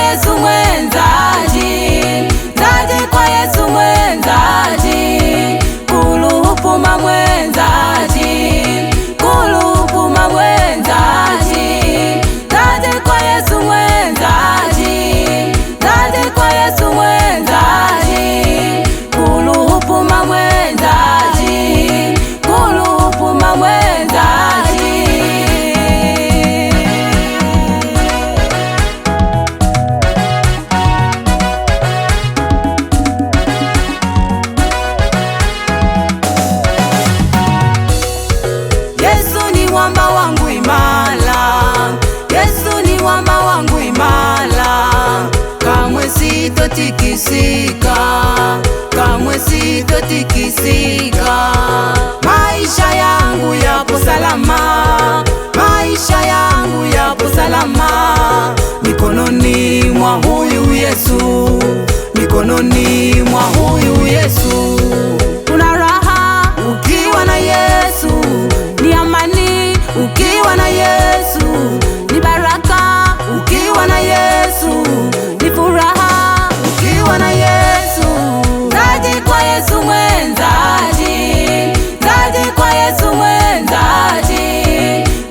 Yesu mwenzaji, zaje kwa Yesu mwenzaji, kuluhupuma mwenzaji, kuluhupuma mwenzaji, zaje kwa Yesu mwenzaji, zaje kwa Yesu mwenzaji, kuluhupuma mwenzaji, kuluhupuma mwenzaji. Yesu ni mwamba wangu imara, Yesu ni mwamba wangu imara, kamwe sitotikisika, kamwe sitotikisika. Maisha yangu yapo salama, maisha yangu yapo salama, mikononi mwa huyu Yesu, mikononi mwa huyu Yesu. Kuna raha ukiwa na Yesu, ni amani ukiwa na Yesu, ni baraka ukiwa na Yesu, ni furaha ukiwa na Yesu. Zaje kwa Yesu mwenzaji, zaje kwa Yesu mwenzaji,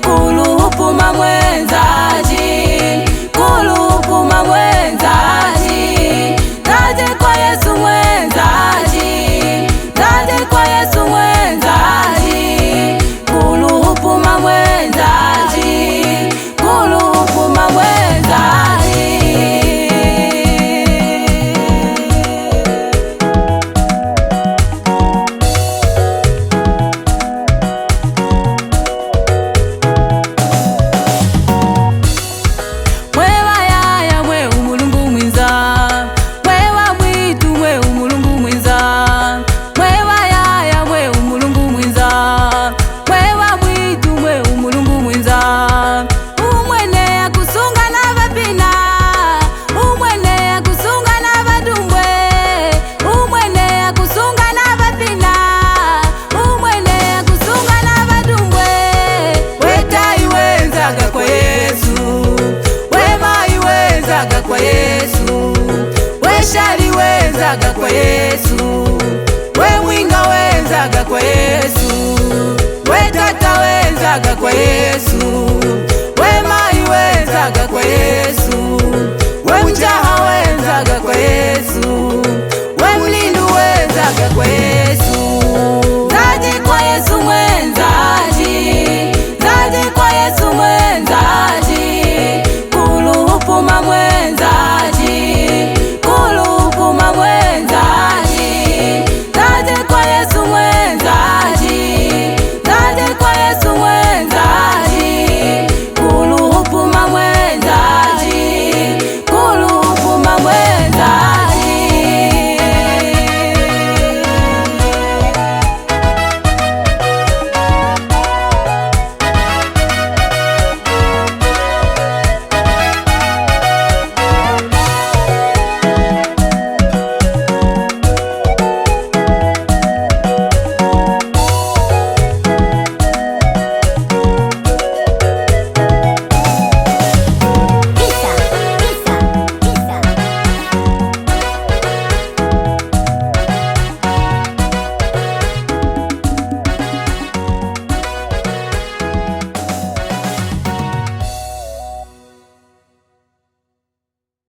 kuluhupuma mwenzaji, kuluhupuma mwenzaji, zaje kwa Yesu mwenzaji, zaje kwa Yesu mwenzaji, kuluhupuma mwenzaji, kuluhupuma mwenzaji. Mwewa yaya mwe umulungu mwiza, mwewa mwitu mwe umulungu mwiza, mwewa yaya mwe umulungu mwiza, mwewa mwitu mwe umulungu mwiza. Umwene akusunga n'abapina, umwene akusunga n'abadumbwe, umwene akusunga n'abapina, umwene akusunga n'abadumbwe. Wetaiwenzaga kwa Yesu, wemaiwenzaga kwa Yesu, weshaliwenzaga kwa Yesu, wemwinga wenzaga kwa Yesu, wetata wenzaga kwa Yesu, wemaiwenzaga kwa Yesu, wemujaha wenzaga kwa Yesu, wemlindu wenzaga kwa Yesu. Zaje kwa Yesu mwenzaji, zaje kwa Yesu mwenzaji, kuluhupuma mwenzaji.